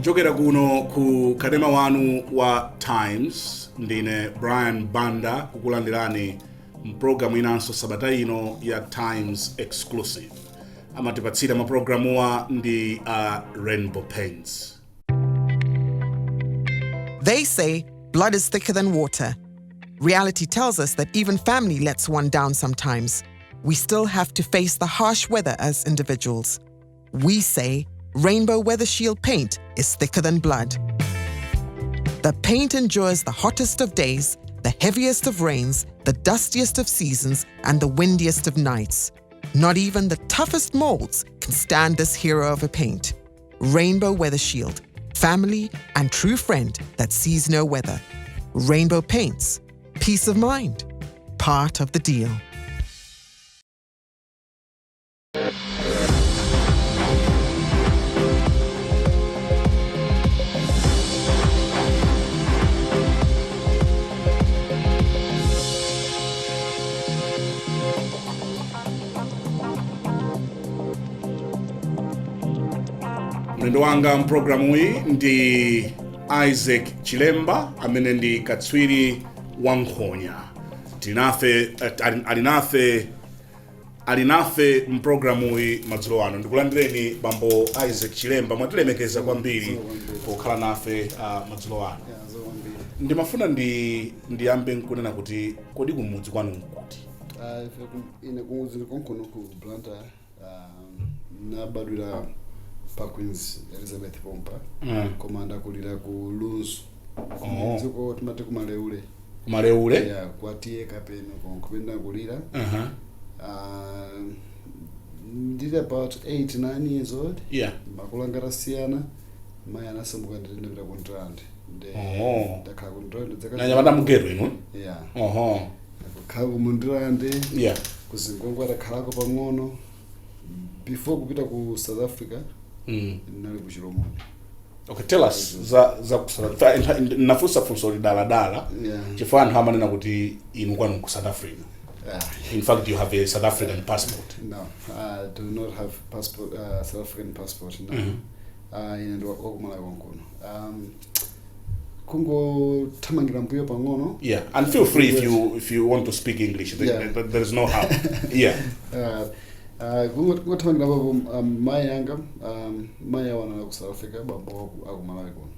Kuchokera kuno ku kadema wanu wa Times ndine Brian Banda kukulandirani mprogramu inanso sabata ino ya Times Exclusive. Amatipatsira maprogramu wa ndi Rainbow Paints. They say blood is thicker than water. Reality tells us that even family lets one down sometimes. We still have to face the harsh weather as individuals. We say Rainbow Weather Shield paint is thicker than blood. The paint endures the hottest of days, the heaviest of rains, the dustiest of seasons, and the windiest of nights. Not even the toughest molds can stand this hero of a paint. Rainbow Weather Shield, family and true friend that sees no weather. Rainbow Paints, peace of mind, part of the deal. Mrendo wanga mprogramu hii ndi Isaac Chilemba amene ndi katswiri wankhonya. Alinafe mprogramu hii madzulo wano. Ndikulandireni bambo Isaac Chilemba, mwatilemekeza kwambiri pokhala nafe madzulo wano. Ndimafuna ndiyambe nkunena kuti kodi kumudzi kwanu nkuti? Ine kumudzi konkono ku Banda, nabadwira pa Queens Elizabeth Pompa, komanda kulira ku Lunzu. Ziko timate kumaleule. Kumaleule? Yeah, kwatie kapeno kupenda kulira. Did about 8-9 years old. Yeah. Makulangara siyana, maya nasamuka ndinda kontrand. Ndakhala kontrand dzaka. Na nyamata mugero ino? Yeah. Khala kumundirande. Yeah. Kuzingongwa takhalako pang'ono. Before kupita ku South Africa, nali ku Chilomoni. Okay, tell us za ku South Africa. Nafusa funso dala. Yeah. Chifano hamanena kuti inu kwanu ku South Africa. In fact, you have a South African passport. No, I do not have passport. South African passport. No. Ine wakumala konkono. Kungo tamangira mbuyo pang'ono. Yeah, and feel free if you want to speak English. There is no harm. Yeah. Kungo tamangira babo mayanga maya wana ku South Africa babo akumala kono.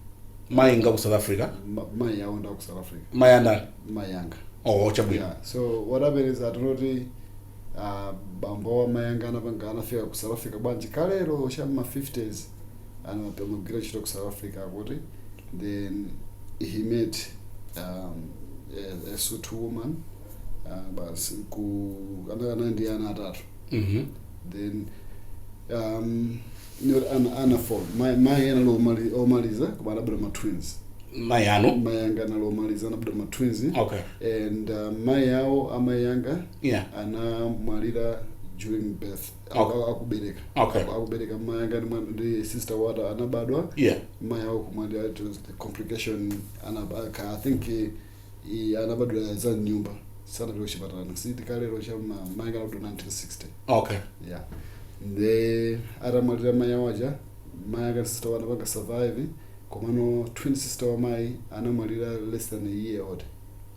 Mayanga ku South Africa? Maya wanda ku South Africa. Mayanda? Mayanga. Oh, chabwino. Yeah. So what happened is that already bambo wa mayanga anapanga anafika ku South Africa banji kalero shama 50s anapanga chito ku South Africa akuti. Then he met a Sotho woman bas ku ana Indiana atatu. Then ana for my yana lo maliza kubana broma twins. Mayanga na lo maliza na broma twins. Okay. And mayao amayanga. Yeah. Ana malira during birth. Akubereka. Okay. Akubereka mayanga ndi sister wada anabadwa. Yeah. Mayao kumalira to the complication anabaka. I think anabadwa za nyumba. Sana bilo shipatana. Sidi kalero chama mayanga ndo 1960. Okay. Yeah. The aramalira mayawaja mayanga sister wada baka survive. Komano twin sister wa mai anamalira less than a year old.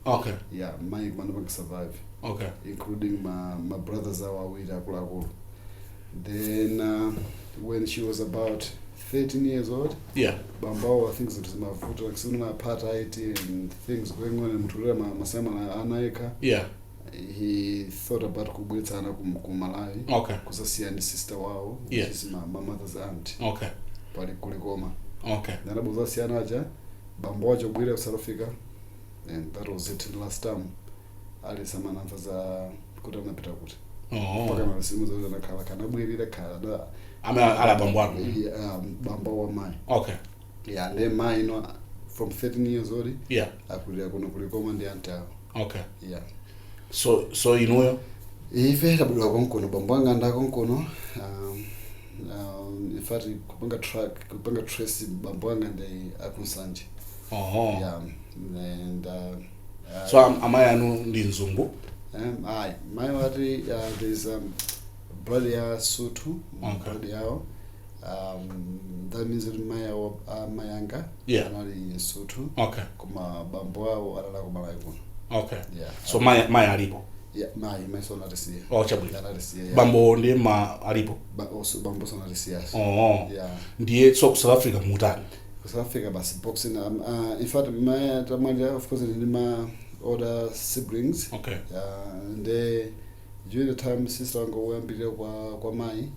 Okay. Yeah, my man survive. Okay. Including my brothers awawira kulakulu. Then when she was about 13 years old, yeah, bambao things that mafuta like suna apartheid and things going on in Mturema masema na anaeka. Yeah. He thought about kubwetsa ana kumalawi. Okay. Kusasiya ni sister wao, which yeah, is my mother's aunt. Okay. Pali kulikoma. Okay. Nanabuza siyana aja bambao ajo bwire ku South Africa. And that was it last time. Ali samana mfaza kutana pita kuti. Paka na simu za nakhala kana bwirira khala. Ala bambo wako. Yeah, bambo wa mai. Okay. Yeah, and then mai no from 13 years old. Yeah. Akulia kuna kulikoma ndi anta. Okay. Yeah. So inuyo ife tabula konkono bambo wanga nda konkono. In fact kupanga trace bambo wanga ndi akunsanje. Yeah. And so amaya anu ndi nzungu? My there's brother Sotho, brother yao, That means that mayanga Yeah. anali Sotho. Okay. Koma bambo awo alala ku Malawi kuno. Okay. Yeah. So maya alipo. Yeah, my son alisiya. Oh, chabwino. Alisiya. Yeah. Bambo ndiye alipo. Also bambo son alisiya. Oh. Yeah. Ndiye so South Africa mutani. South Africa basi boxing. In fact, my tamanja of course in my older siblings. Okay. And during the time sister wangu wambile kwa mai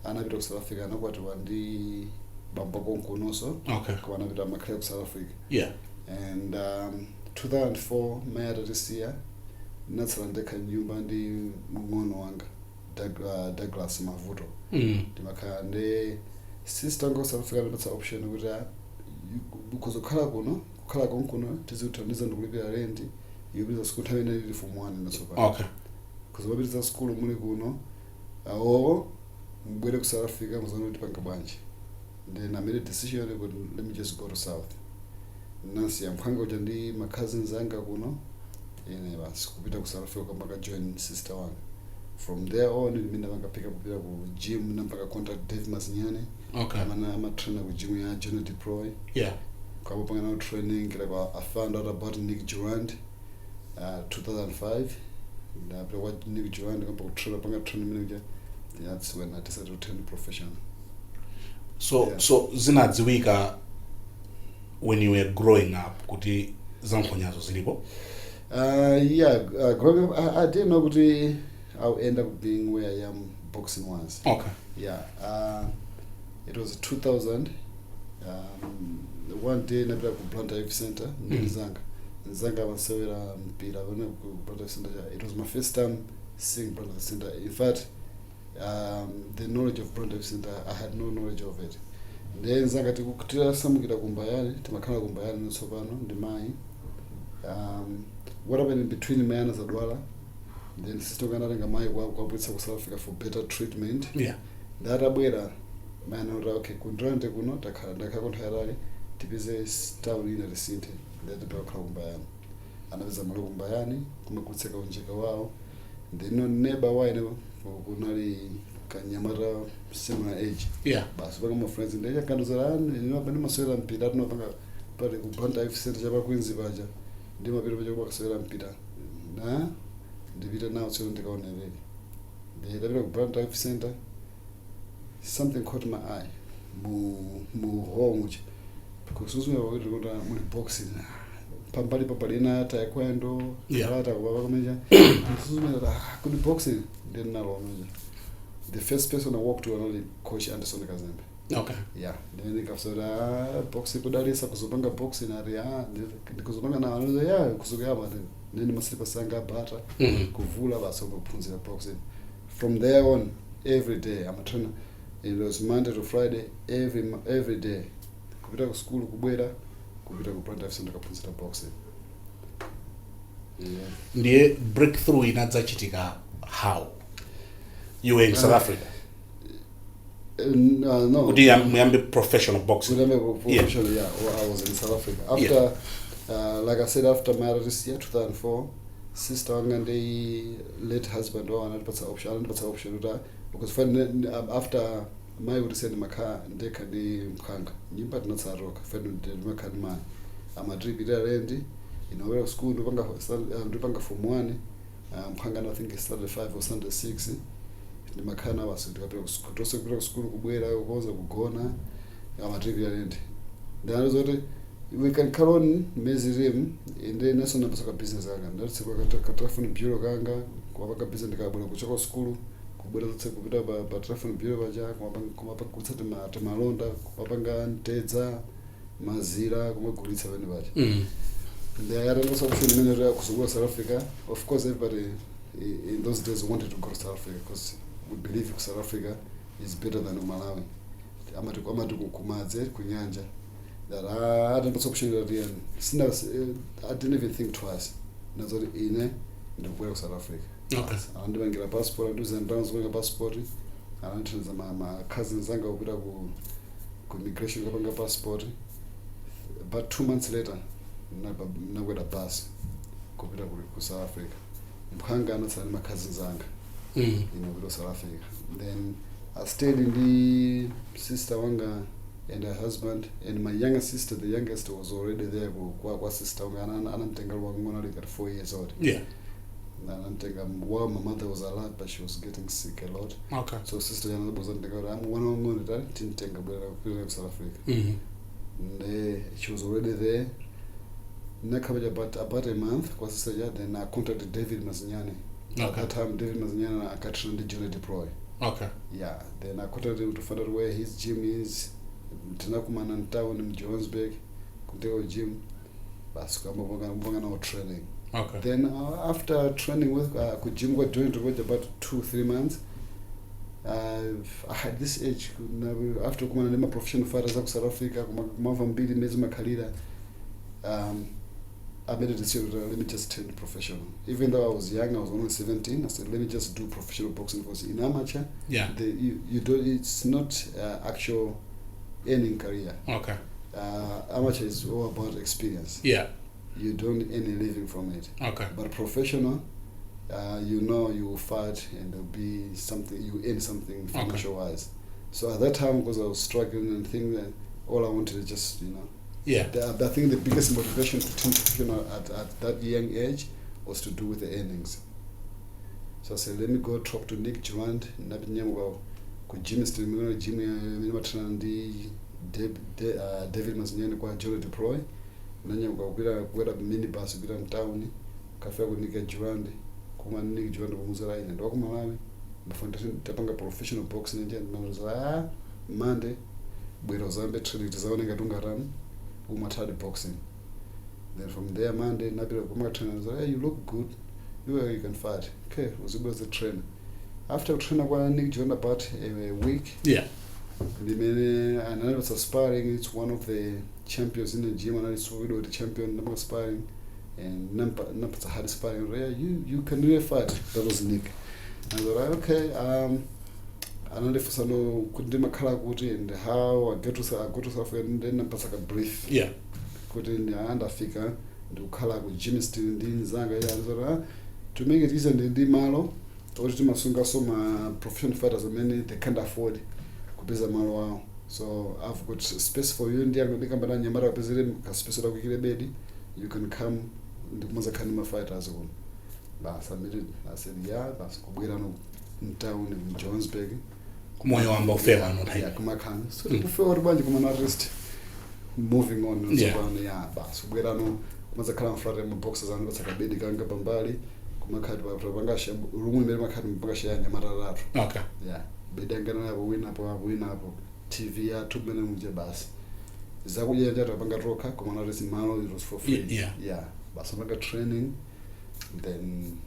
anapita ku South Africa anakwatiwa ndi bambo konkunoso. Okay. Kwa anapita makaya ku South Africa. Yeah. And 2004 mai atatisiya natsalandeka nyumba ndi mng'ono wanga Douglas Mavuto. Ndimakhala ndi sister ngo South Africa ndipatsa option kuti kuzokhala kuno kukhala konkuno tizikuthandiza ndikulipira rent yopita school nthawi ina ili form 1 natsopano. Okay. Kuzopititsa school muli kuno awo mbwere ku South Africa muzana kuti panga bwanji. Then I made a decision but let me just go to South. Nansi yamphanga uja ndi my cousins anga kuno ine basi kupita ku South Africa mpaka join sister one. From there on mina pick up kupita ku gym nampaka contact Dave Masinyane. Okay. I'm trainer ku gym ya Johnny Deploy. Yeah. Kwa panga na training kila I found out about Nick Durant 2005. Na kwa Nick Durant kwa panga training manager. That's when I decided to turn professional. So Yeah. so zinadziwika when you were growing up kuti zankhonyazo zilipo. Growing up, I didn't know that I'll end up being where I am boxing wise. Okay. Yeah. It was 2000. One day, nabila ku Banda Youth Center, Nzanga. Nzanga wasewera mpira ku Banda Youth Center. It was my first time seeing Banda Youth Center. In fact, the knowledge of Banda Youth Center, I had no knowledge of it. Then Nzanga tikutira samukira kumbayani, timakhala kumbayani nsopano ndi mai. What happened in between Mayana Zadwala, then sister Ganarenga Mai kwa South Africa for better treatment. Yeah. That abwera man okay kundrante kuno ndakakontharali tipize town ina receipt that bakhala kumbayani. Anaweza malo kumbayani kumekutseka unjeka wao. Then no neighbor wine kunali kanyamara similar age. Yeah. Basi banga my friends ndeja kanduzarani ndinopanda maswera mpira tinopanga pale ku Banda Youth Center chapa kwinzi baja. Ndima piro pacho kwakaswera mpira. Na ndipita nawo tsero ndikaonelele. Ndapita ku Banda Youth Center. Something caught my eye. Mu home. Kususumira kuti kuti muli boxing. Pambali na taekwondo, karate kubaba kumeja. Kususumira kuti boxing ndinalo meja. The first person I walked to was Coach Anderson Kazembe. Okay. Yeah. Then nikasora boxing kudalisa kuzopanga boxing area ndikuzopanga na anoza ya kuzogaba nini masilipa sanga bata kuvula basa kuphunzira boxing. From there on every day I'm a trainer. It was Monday to Friday every day. Kupita ku school kubwera kupita ku Banda Youth Center kaphunzira boxing. Yeah. Ndiye breakthrough inadzachitika how? You were in South Africa. No. Kuti muyambe professional boxing. Professional, yeah. I was in South Africa. After, like I said, after marriage this year, 2004, sister and the late husband, another option, because after my would send my car, they can be Mkanga. You but not Saroka, Fed man. I'm a drip there, Randy. In our school, Rupanga from 1. Mkanga, I think it started 5 or Sunday 6. Ndi makana basi tukapita ku school kubwera kukoza kugona amatrivia rent ndano zote we can carry on mezirim inde national pasaka business anga ndatsi kwa telephone bureau kanga kwa paka business ndikabwera kuchoka school kubwera zotse kupita pa telephone bureau baja kuma pa kutsata malonda kupanga ntedza mazira kumagulitsa bene baja there are also option manager kusukula South Africa. Of course everybody in those days wanted to go to South Africa because we believe South Africa is better than Malawi. Amati kumadze kunyanja. That I had an option that I didn't even think twice. Nazori ine ndikuya ku South Africa. Okay. Andibangira passport, nduzendawns kuya passport. Anandiza my cousins anga kupita ku immigration kapanga passport. But 2 months later nakwenda bus kupita ku South Africa. Mkhanga anatsala my cousins anga. Ku South Africa. Then I stayed in the sister wanga and her husband, and my younger sister, the youngest, was already there kwa sister wanga anamtenga wangona like at 4 years old. Yeah. While my mother was alive, but she was getting sick a lot. Okay. So sister yana wasn't I'm one on that didn't take a South Africa. And she was already there. About a month, kwa sister ya, then I contacted David Mazinyane. Okay. At that time, David Mazinyane akatrend Julie Deploy. Okay. Yeah. Then I contacted him to find out where his gym is. Tinakumana in town in Johannesburg. Kuteo gym. Bas kama now training. Okay. Then after training with gym got joined to about 2-3 months. I had this age after kumana nema professional fighters of South Africa kumava mbili mezi makalira. I made a decision that let me just turn professional. Even though I was young, I was only 17. I said, let me just do professional boxing because in amateur, yeah, you don't. It's not actual earning career. Okay. Amateur is all about experience. Yeah. You don't earn a living from it. Okay. But professional, you know you will fight and there'll be something, you earn something financial wise. So at that time, because I was struggling and thinking that all I wanted to just, yeah. I think the biggest motivation to turn professional at that young age was to do with the earnings. So I said, let me go talk to Nick Durant, Jimmy still Jimmy David Mazinyane kwa Jolly Deploy. Nanya kwenda minibus bila mtauni kafika kunika Durant kuma Nick Durant kumuzala ine ndo kumalawi mfundisha tapanga professional boxing nje manza Monday bwero zambe training tizaone ngatunga run umatadi boxing. Then from there Monday nabira kuma trainer say, hey, you look good, you can fight. Okay, was the trainer. After training kwa Nick Durant about a week, yeah, and I was aspiring. It's one of the champions in the gym, and I saw the champion number sparring, and number hard sparring. You can really fight. That was Nick. And I was like, okay, I know if I know couldn't make and how I go to South Africa and then I'm like a brief. Yeah. Couldn't and Africa do color with Jimmy still in Zanga. Yeah, to make it easier than the malo, or to masunga some professional fighters. Many they can't afford kupeza malo wao. So I've got space for you. Ndia ngombe kamba na nyamara pezele space la kukile bedi. You can come. Ndikumaza kanima fighters on. Bas I said yeah. Bas kubwera no town in Johannesburg. Moyo wamba ufewa no time. Yeah, kumakana. So ufewa rubanje kumana rest. Moving on. Yeah. Bas kubwera no kumaza kala mfrate mu boxers anu basaka bedi kanga bambali. Kumakati babangasha rumu mbele makati mbangasha nyamara ratu. Okay. Yeah. Bedangana na win hapo TV ya tubene mje basi zakuja njata panga roka kwa maana resi malo it was for free. Yeah basi panga training. Then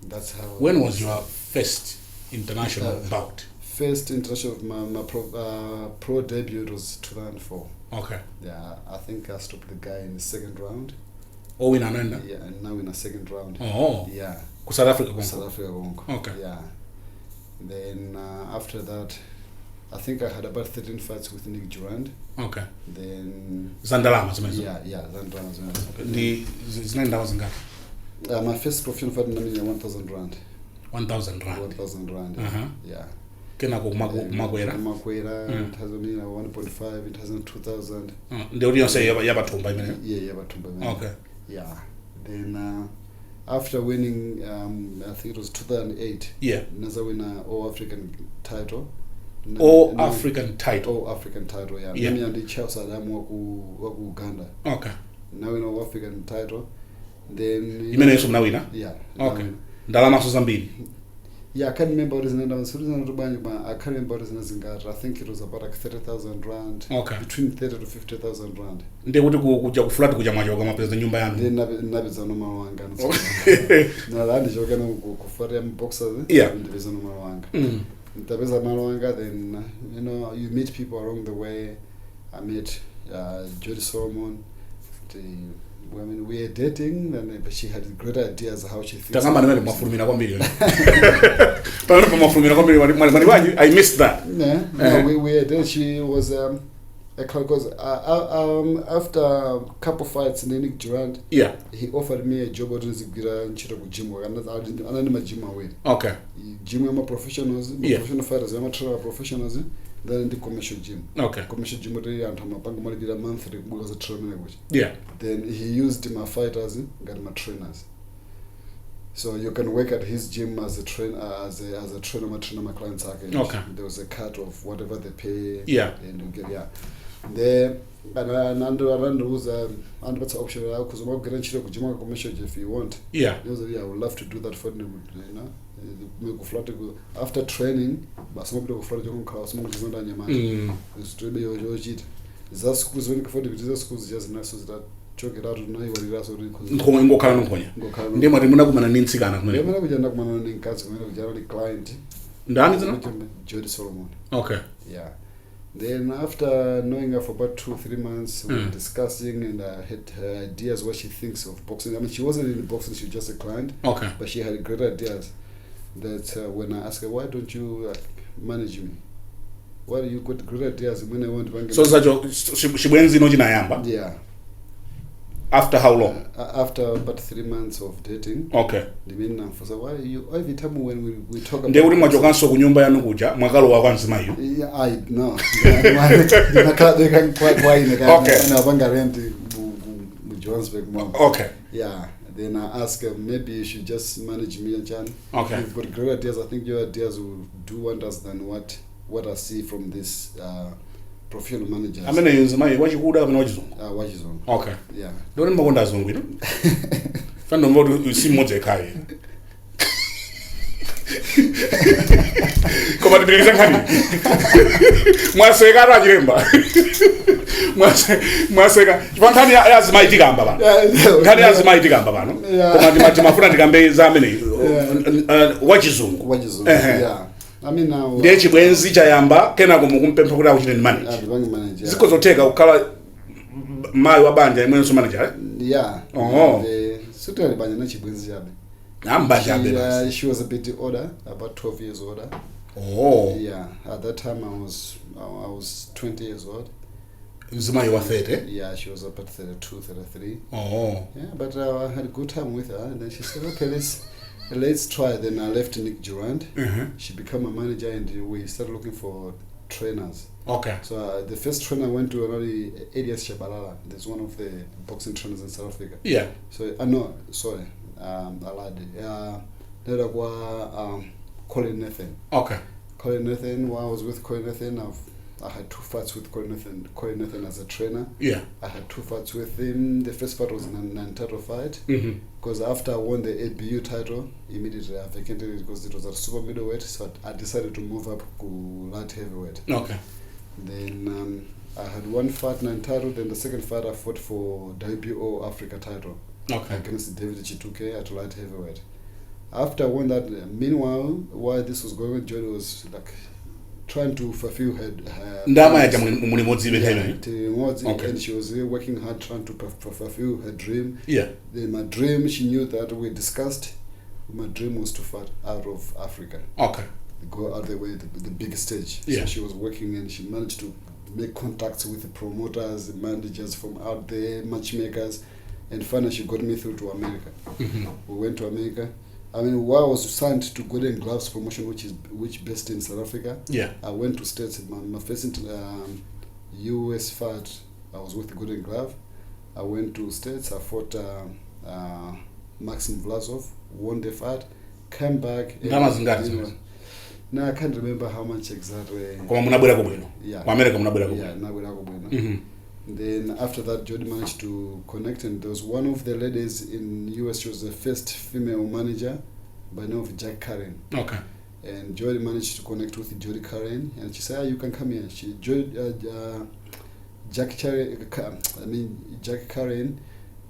that's how. When was your first international bout? First international my pro debut was 2004. Okay. Yeah, I think I stopped the guy in the second round. Oh, win ananda? Yeah, and now in the second round. Oh. Yeah. South Africa. Okay. Yeah. Then after that, I think I had about 13 fights with Nick Durant. Okay. Then Zandalama. Yeah, Zandalama. Okay. My first professional fight in 1,000 rand. 1,000 rand. 1,000 rand. Yeah. Kena ko makwera. Makwera. Tazamina 1.5. It has 2,000. Ndio ndio say yabatumba imene. Yeah, yabatumba imene. Okay. Yeah. Then after winning, I think it was 2008. Yeah. Naza win All African title. All African title. Yeah. Yeah. Mimi ndi Charles Adamu waku Uganda. Okay. Now in All African title. Then. You mean it's now winner? Yeah. Okay. Ndalama Zambili. Yeah, I can't remember what his name was. I can't remember what his name was. I think it was about like 30,000 rand. Okay. Between 30 to 50,000 rand. Nde kuti kuja kuflat kuja mwajo kama pesa nyumba yangu. Nde nabiza no mawanga. Na landi joka no kufaria boxers. Yeah. Nabiza no mawanga. Nabiza mawanga, then you meet people along the way. I met Jody Solomon. I mean, we are dating, but she had great ideas how she thinks. I missed that. No, we were dating. She was Because after a couple fights in Nick Durant, yeah, he offered me a job at the gym. And I'm a gym away. okay, Gym I'm a professionals, Yeah. professional fighters, I'm a trainer professionals. Then the commercial gym. okay, Commercial gym and I'm a bank money did a month because a trainer. yeah, Then he used my fighters, got my trainers. So you can work at his gym as a trainer, as a trainer, my clients package. Okay. There was a cut of whatever they pay. Yeah. And you get There and was and what's the option? Because I'm going to go to commercial if you want. yeah, I would love to do that for them. You know, make flat go after training. But some people go flat to go some people don't know man. It's to be your shit. That schools when you go for the schools just nice that. Chokera tunayi walira so nkhonya ngokhala nkhonya ndi mwati munakumana ndi mtsikana kumene yamana kujanda kumana ndi mkazi kumene kujana ndi client ndani zina Jody Solomon. Okay, Yeah. Then after knowing her for about 2-3 months, we were discussing and I had her ideas what she thinks of boxing. I mean, she wasn't in boxing; she was just a client. okay, But she had great ideas. That when I asked her, why don't you manage me? Why do you got great ideas when I want to? so zacho chibwenzi ino chinayamba Yeah. after how long? After about 3 months of dating. Okay, So why you every time when we talk about ndiye kuti mwachokanso ku nyumba yanu kuja mwakalowa kwa mzimayo. yeah, I know. They can quite why Okay. and I rent Johannesburg mom. Okay, Yeah. Then I asked her maybe you should just manage me and Chan. Okay. You've got great ideas. I think your ideas will do wonders than what I see from this professional managers. amene mzimayo wachikuda kapena wachizungu. What is on? Okay, Yeah. ndione makonda azungu ino fano mbodi si mmodzi ekhayo koma tipitiriza nkhani mwaseka atu Chilemba mwaseka chifukwa nkhani ya azimayi tikamba pano nkhani ya azimayi tikamba pano koma timafuna tikambe za ameneyi wachizungu. What is on? Uh-huh. Yeah. I mean now. ndiye chibwenzi chayamba kenako mukumpempha kuti akuchite ndi manage Manager. ziko zotheka kukhala mayi wa banja imwenso manager Yeah. Oh. Certainly banja na chibwenzi chabe. ambanja abe She was a bit older, about 12 years older. oh Yeah, at that time I was 20 years old. mzimayi wa 30. Yeah, she was about 32, 33. Oh, Yeah, but I had a good time with her, and then she said, "Okay, let's try." Then I left Nick Durant. She became a manager, and we started looking for trainers. okay, So the first trainer I went to another Elias Shabalala. There's one of the boxing trainers in South Africa. yeah, So no, sorry, I lied. There was Colin Nathan. okay, Colin Nathan, while I was with Colin Nathan, I had 2 fights with Colin Nathan as a trainer. yeah, I had 2 fights with him. The first fight was a non-title fight. Because after I won the ABU title, immediately I vacated it because it was at super middleweight. So I decided to move up to light heavyweight. okay, Then I had 1 fight non-title. Then the second fight I fought for WBO Africa title okay, against David Chituke at light heavyweight. After I won that, meanwhile, while this was going on, Johnny was like trying to fulfill her ndama yaja muli modzibe nthawi Okay. and she was really working hard trying to fulfill her dream. yeah, Then my dream, she knew that we discussed, my dream was to fight out of Africa, okay, go out the way, the big stage. Yeah. So she was working and she managed to make contacts with the promoters, the managers from out there, matchmakers, and finally she got me through to America. We went to America. I mean, while I was signed to Golden Gloves promotion, which based in South Africa, yeah, I went to States. My first US fight, I was with Golden Glove. I went to States. I fought Maxim Vlasov, won the fight, came back. ndama zingati zimene Now I can't remember how much exactly. koma munabwera bwino Yeah. ku America munabwera Yeah, bwino. now we're going. Then after that, Jody managed to connect, and there was one of the ladies in US. She was the first female manager by the name of Jack Karen. Okay, And Jody managed to connect with Jody Karen, and she said, "You can come here." Jack Karen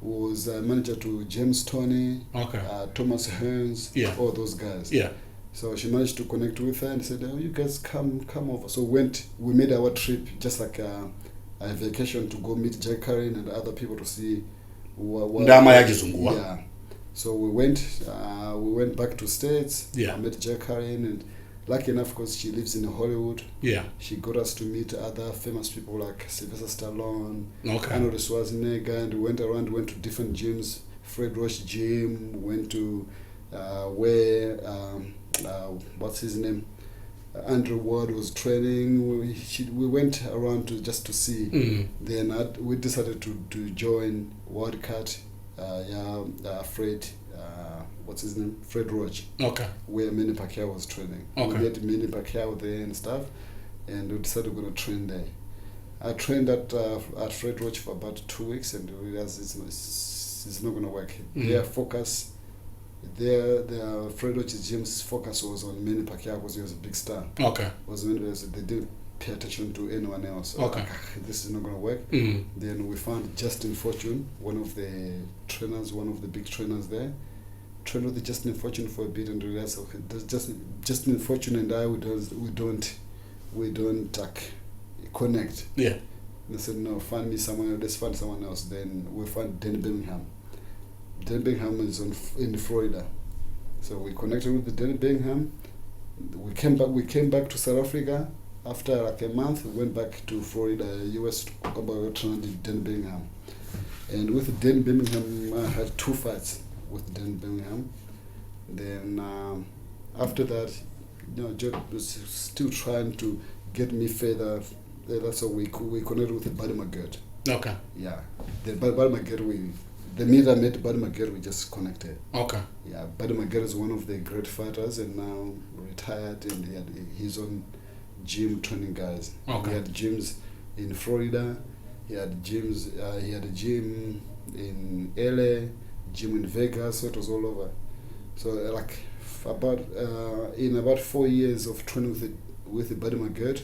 was a manager to James Toney, okay, Thomas Hearns, Yeah. all those guys. yeah, So she managed to connect with her and said, "Oh, you guys come over." So we made our trip just like a vacation to go meet Jack Karen and other people to see what ndama yachizunguwa. yeah. So we went back to States. Yeah. I met Jack Karen, and lucky enough, because she lives in Hollywood. Yeah. She got us to meet other famous people like Sylvester Stallone, Okay. Arnold Schwarzenegger, and we went to different gyms. Fred Roach gym. Went to what's his name? Andrew Ward was training. We went around to see. Then we decided to join Wildcat. Fred. What's his name? Fred Roach. Okay. Where Manny Pacquiao was training. Okay. We met Manny Pacquiao there and stuff, and we decided we're going to train there. I trained at Fred Roach for about 2 weeks, and we realized it's not going to work. Their focus. Their Fred Roach's gym's focus was on Manny Pacquiao because he was a big star. Okay. They didn't pay attention to anyone else. Okay. Like, this is not going to work. Then we found Justin Fortune, one of the big trainers there. Trained with Justin Fortune for a bit and realized, okay, Justin Fortune and I we don't connect. Yeah. They said, no, let's find someone else. Then we found Dan Birmingham. Dan Birmingham is in Florida, so we connected with the Dan Birmingham. We came back to South Africa after like a month. We went back to Florida, US, to talk about training Dan Birmingham. And with Dan Birmingham, I had 2 fights with Dan Birmingham. Then after that, Joe was still trying to get me further. So we connected with Buddy McGirt. Okay. Yeah, the Buddy McGirt the minute I met Buddy McGirt, we just connected. Okay. Yeah, Buddy McGirt is one of the great fighters and now retired, and he had his own gym training guys. Okay. He had gyms in Florida. He had gyms. He had a gym in LA, gym in Vegas. So it was all over. So like in about 4 years of training with Buddy McGirt,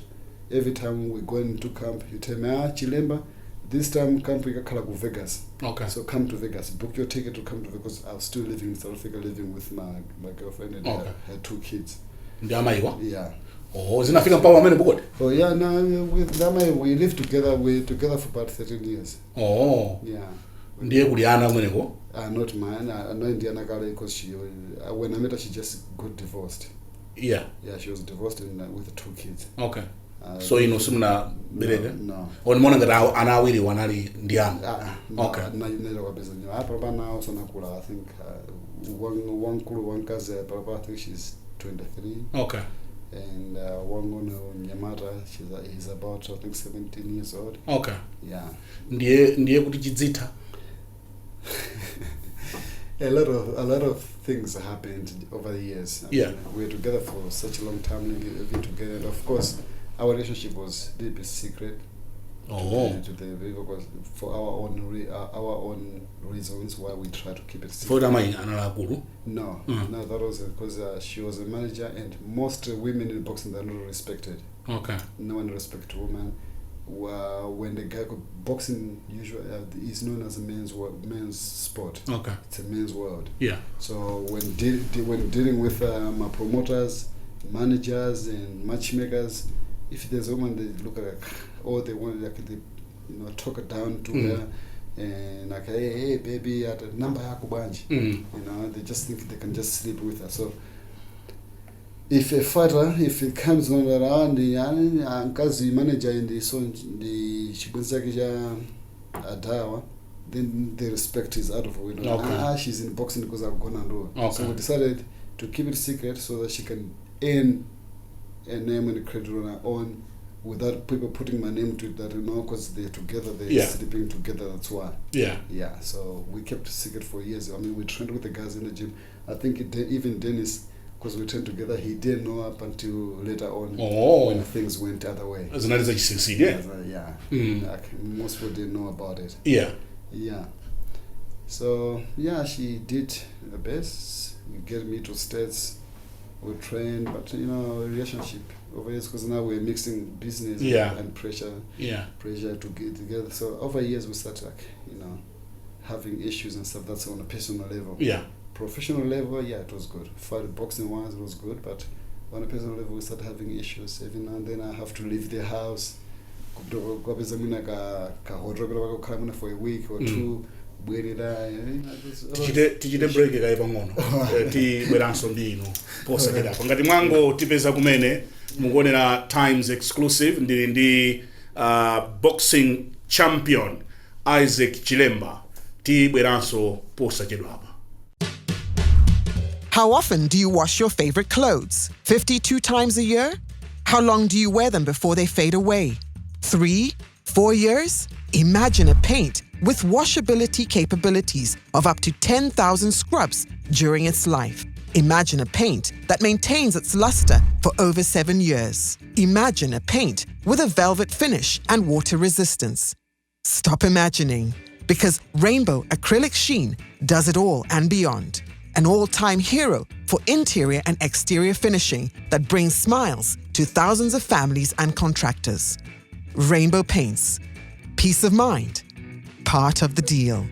every time we go into camp, you tell me, Chilemba, this time camp we got Vegas. Okay. So come to Vegas. Book your ticket to come to Vegas. I was still living in South Africa, living with my girlfriend and Okay. her 2 kids. Ndiamaiwa? Yeah. Oh, zinafika mpaka wamene bukoti? Oh yeah, no, with Dama we lived together. We're together for about 13 years. Oh. Yeah. Ndiye kuli ana kumeneko? Not mine. I know Indiana Kale because when I met her, she just got divorced. Yeah. Yeah, she was divorced and with 2 kids. Okay. So ino simuna bereka? No. Onimona ngati ana awiri wanali ndiana? No, Okay. Naila kwa business. Papa now so nakula. I think one kazi Papa, I think she's 23. Okay. And Wangono Nyamata, he's about I think 17 years old. Okay. Yeah. Ndiye kuti chidzitha? A lot of things happened over the years. I mean, we were together for such a long time, living together. And of course, our relationship was a little bit secret. Because for our own reasons why we try to keep it secret. No, that was because she was a manager, and most women in boxing are not respected. Okay. No one respects women. When the guy boxing usually is known as a men's sport. Okay. It's a men's world. Yeah. So when dealing with my promoters, managers, and matchmakers, if there's a woman, they look at her, or they want like they talk her down to her, and like hey baby, at a number yakubanji, they just think they can just sleep with her. So if a fighter, if it comes on around the Ankazi manager in the Shibunzakija Adawa, then the respect is out of the window. Okay. She's in boxing because I've gone and do. Okay. So we decided to keep it secret so that she can earn a name and a credit on her own without people putting my name to it, that because they're together, they're sleeping together, that's why. Yeah. Yeah. So we kept it secret for years. I mean, we trained with the guys in the gym. I think even Dennis, because we trained together, he didn't know up until later on when things went the other way. As an succeed, yeah. Yeah. Like, most people didn't know about it. Yeah. Yeah. So, yeah, she did her best. We get me to States. We trained, but, relationship over years, because now we're mixing business and pressure. Yeah. Pressure to get together. So, over years, we started, having issues and stuff. That's on a personal level. Yeah. Professional level, it was good. For the boxing wise, it was good, but on a personal level, we started having issues. Every now and then, I have to leave the house. For a week or 2, bwerera tichite break kaye pang'ono tibweranso ndi inu posachedwapa ngati mwango tipeza kumene mukuonera Times Exclusive. Ndili ndi boxing champion Isaac Chilemba. Tibweranso posachedwapa. How often do you wash your favorite clothes? 52 times a year? How long do you wear them before they fade away? 3, 4 years? Imagine a paint with washability capabilities of up to 10,000 scrubs during its life. Imagine a paint that maintains its luster for over 7 years. Imagine a paint with a velvet finish and water resistance. Stop imagining, because Rainbow Acrylic Sheen does it all and beyond. An all-time hero for interior and exterior finishing that brings smiles to thousands of families and contractors. Rainbow Paints. Peace of mind. Part of the deal.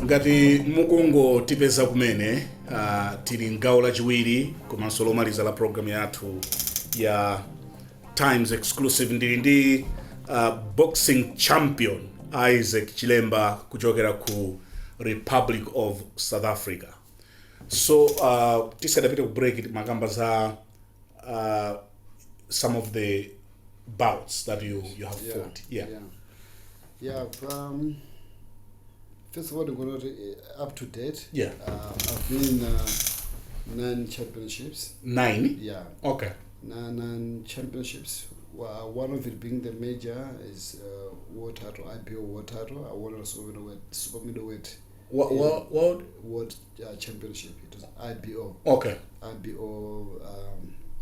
Ngati mukungo tipeza kumene tili ngawo lachiwiri komanso lomaliza la program yathu ya Times Exclusive. Ndili ndi boxing champion Isaac Chilemba kuchokera ku Republic of South Africa. So tisadapite ku break makamba za some of the bouts that you have fought. First of all, I'm going to up to date. Yeah. I've been in 9 championships. 9? Yeah. Okay. 9 championships. One of it being the major is World Title, IBO World Title. I won a super middleweight. What championship? It was IBO. Okay. IBO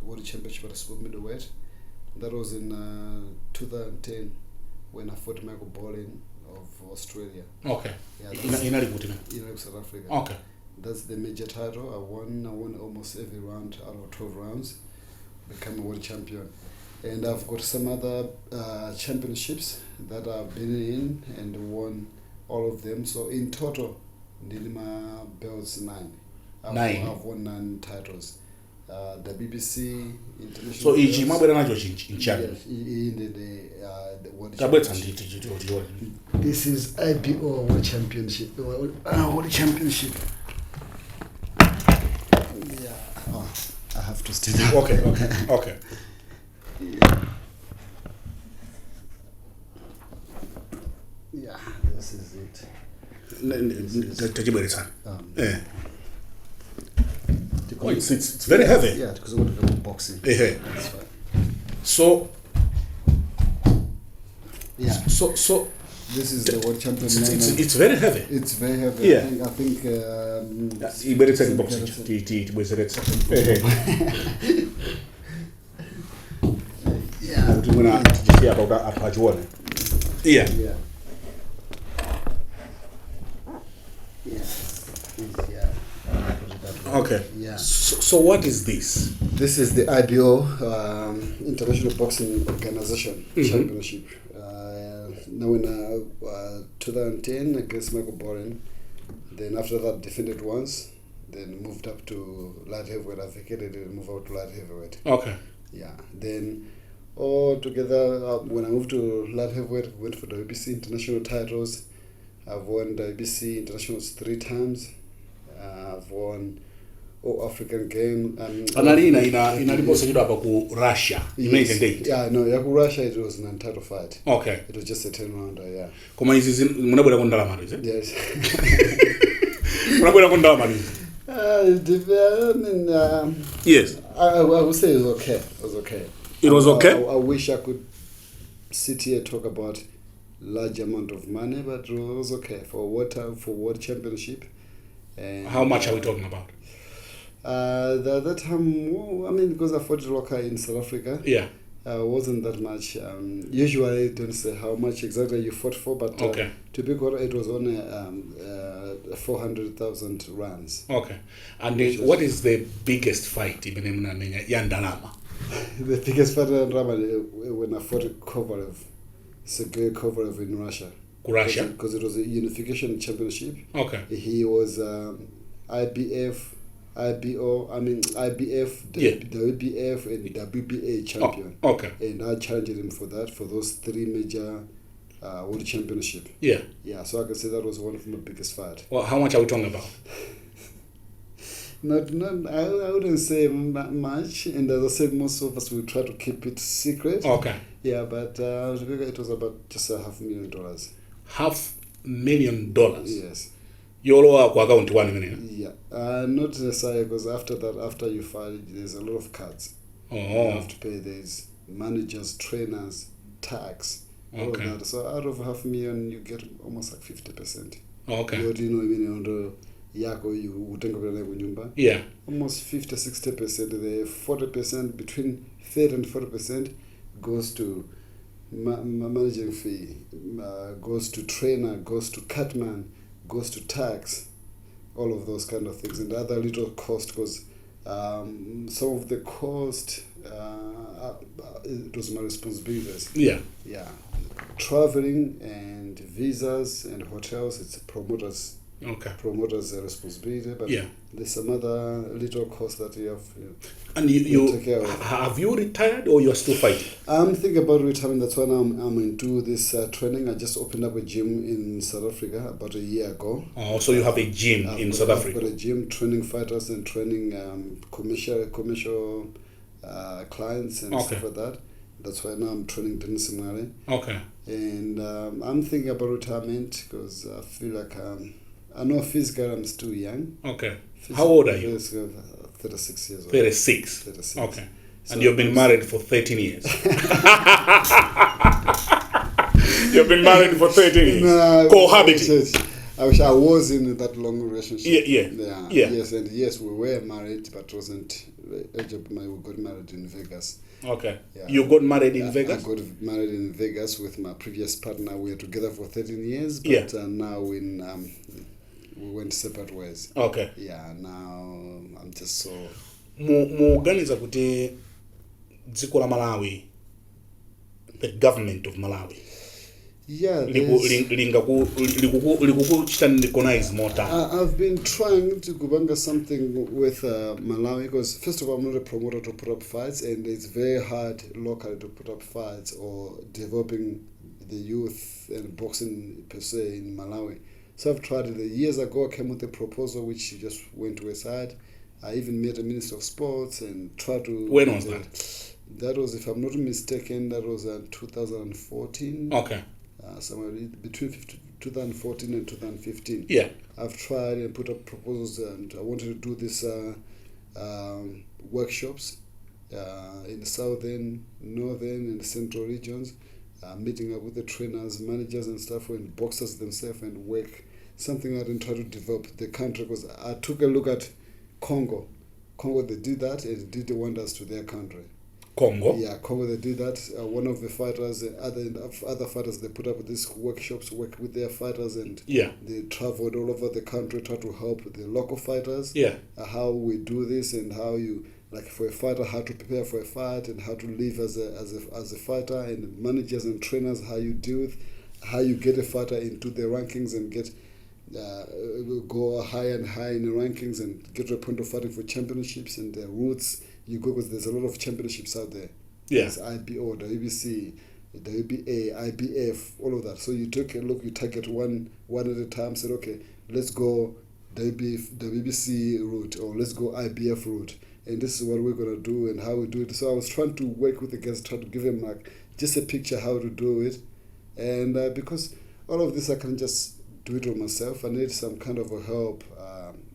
World Championship at super middleweight. That was in 2010 when I fought Michael Bolling of Australia. Okay. Yeah, in South Africa. Okay. That's the major title. I won almost every round out of 12 rounds. Become a world champion. And I've got some other championships that I've been in and won all of them. So in total, Nilima belts 9. I've won 9 titles. The BBC international. So each mabwera nacho in China. In the world championship. This is IBO World Championship. World Championship. Yeah. Oh, I have to stay there. Okay. Yeah, this is it. It's very heavy. Yeah, because I want to go boxing. That's fine. So this is the world champion. It's very heavy. It's very heavy. Yeah. I think you better take boxing. Yeah. Okay. Yeah. So what is this? This is the IBO International Boxing Organization Championship. Now in 2010 against Michael Bolling. Then after that defended once. Then moved up to light heavyweight. I vacated it and moved out to light heavyweight. Okay. Yeah. Then all together, when I moved to light heavyweight, went for the WBC international titles. I've won the WBC internationals 3 times. I've won All African Game. Analina inaliposajidwa hapa ku Russia. Imagine date. Yeah, no, ya ku Russia it was an title fight. Okay. It was just a 10 rounder, yeah. Koma hizi mnabwera kundala mali, is it? Yes. Mnabwera kundala mali. I mean, yes. I would say it was okay. It was okay. It was okay? I wish I could sit here and talk about large amount of money, but it was okay for world championship. And how much are we talking about? That time, I mean, because I fought local in South Africa, wasn't that much. Usually, I don't say how much exactly you fought for, but to be correct, it was only 400,000 rands. Okay, and what is the biggest fight in Yandalama? The biggest fight in Yandalama when I fought Kovalev. Sergei Kovalev in Russia. Russia? Because it was a unification championship. Okay. He was IBF, WBF and WBA champion. Oh, okay. And I challenged him for those three major world championship. Yeah. Yeah, so I can say that was one of my biggest fights. Well, how much are we talking about? Not. I wouldn't say much, and as I said, most of us will try to keep it secret. Okay. Yeah, but it was about just $500,000. $500,000. Yes. Yolo kwa account 1 million. Yeah. Not necessarily, because after that, after you file, there's a lot of cards. Oh. You have to pay. There's managers, trainers, tax, all Okay. of that. So out of $500,000, you get almost like 50%. Okay. What you know, I mean, yako you utenga pale kunyumba. Yeah. Almost 50-60%. The 40%, between 30 and 40%, goes to managing fee, goes to trainer, goes to cutman, goes to tax, all of those kind of things, and other little cost, because some of the cost it was my responsibilities. Yeah. Yeah, traveling and visas and hotels, it's promoters. Okay. Promoters' responsibility, but yeah, there's some other little cost that you have. And you take care of. Have you retired or you are still fighting? I'm thinking about retirement. That's why I'm into this training. I just opened up a gym in South Africa about a year ago. Oh, so you have a gym in South Africa? I've got a gym training fighters and training commercial clients and stuff like that. That's why now I'm training Dennis Simwale. Okay. And I'm thinking about retirement because I feel like I know physically I'm still young. Okay. How old are you? 36 years old. 36? 36. Okay. So and you've been married for 13 years? You've been married for 13 years? No, cohabiting? I wish I was in that long relationship. Yeah. Yes, and yes, we were married, but wasn't eligible. We got married in Vegas. Okay. Yeah. You got married in Vegas? I got married in Vegas with my previous partner. We were together for 13 years, but now we went separate ways. Okay. Yeah, now I'm just so... Muganiza kuti dziko la Malawi, the government of Malawi. Yeah, I've been trying to kubanga something with Malawi, because first of all, I'm not a promoter to put up fights, and it's very hard locally to put up fights or developing the youth and boxing per se in Malawi. So I've tried it. Years ago, I came with a proposal which just went to a side. I even met a minister of sports and tried to... When was that? That was, if I'm not mistaken, that was 2014. Okay. Somewhere between 2014 and 2015. Yeah. I've tried and put up proposals, and I wanted to do this workshops in the southern, northern, and central regions, meeting up with the trainers, managers, and stuff, and boxers themselves, and work something out and try to develop the country. Because I took a look at Congo. They did that, and it did wonders to their country. Congo? Yeah, Congo, they did that. One of the fighters, other fighters, they put up these workshops, work with their fighters, and they traveled all over the country, try to help the local fighters. Yeah. How we do this, and how you, like for a fighter, how to prepare for a fight, and how to live as a fighter, and managers and trainers, how you deal with, how you get a fighter into the rankings and get go higher and higher in the rankings and get to a point of fighting for championships, and the routes you go, because there's a lot of championships out there. Yeah. There's IBO, the WBC, the WBA, IBF, all of that. So you take a look, you target one at a time, said, okay, let's go the WBC route, or let's go IBF route, and this is what we're going to do and how we do it. So I was trying to work with the guys, try to give them just a picture how to do it. And because all of this I can just do it on myself, I need some kind of a help,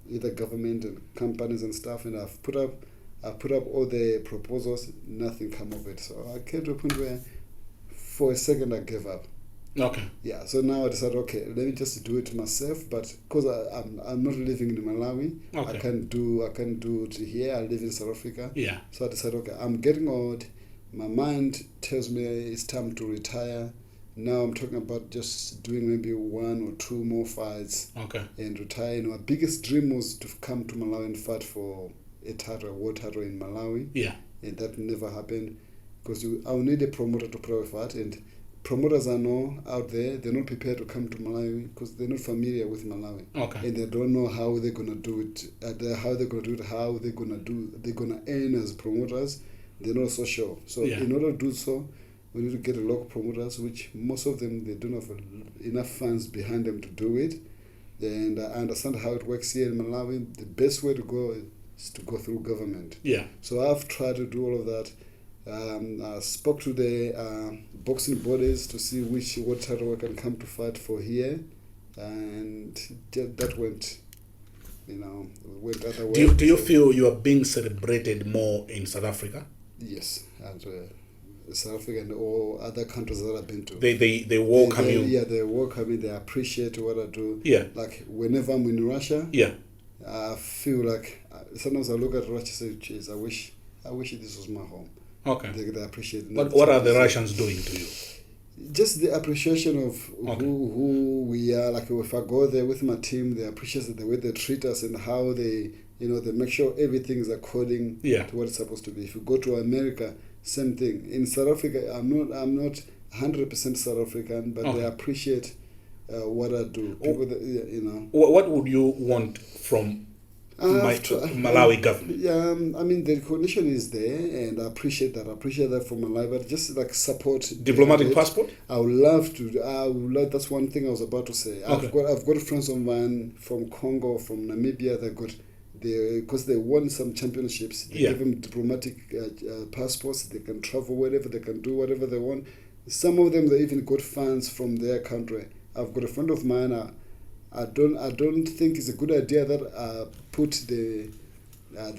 either government and companies and stuff, and I've put up all the proposals, nothing come of it. So I came to a point where for a second I gave up. Okay. Yeah, so now I decided, okay, let me just do it myself, but because I'm not living in Malawi, okay, I can do it here. I live in South Africa. Yeah. So I decided, okay, I'm getting old. My mind tells me it's time to retire. Now I'm talking about just doing maybe 1 or 2 more fights. Okay. And retire. My biggest dream was to come to Malawi and fight for a world title in Malawi. Yeah. And that never happened, because I'll need a promoter to put up a fight, and promoters I know out there, they're not prepared to come to Malawi because they're not familiar with Malawi. Okay. And they don't know how they're gonna do it, how they're gonna earn as promoters. They're not so sure. So in order to do so, we need to get a local promoters, which most of them, they don't have enough funds behind them to do it. And I understand how it works here in Malawi. The best way to go is to go through government. Yeah. So I've tried to do all of that. I spoke to the boxing bodies to see what title I can come to fight for here, and that went other way. Do you feel you are being celebrated more in South Africa? Yes, and South Africa and all other countries that I've been to. They welcome you. Yeah, they welcome me. They appreciate what I do. Yeah. Like whenever I'm in Russia. Yeah. I feel like sometimes I look at Russia and say, "Geez, I wish this was my home." Okay. They appreciate it. What are the Russians doing to you? Just the appreciation of who we are. Like if I go there with my team, they appreciate the way they treat us and how they make sure everything is according to what it's supposed to be. If you go to America, same thing. In South Africa, I'm not 100% South African, but they appreciate what I do. People that, What would you want from Malawi government? Yeah, I mean the recognition is there, and I appreciate that. I appreciate that for Malawi, but just like support. Diplomatic passport? I would love to. That's one thing I was about to say. I've got friends of mine from Congo, from Namibia. Because they won some championships. They give them diplomatic passports. They can travel wherever. They can do whatever they want. Some of them, they even got funds from their country. I've got a friend of mine. I don't think it's a good idea that I put the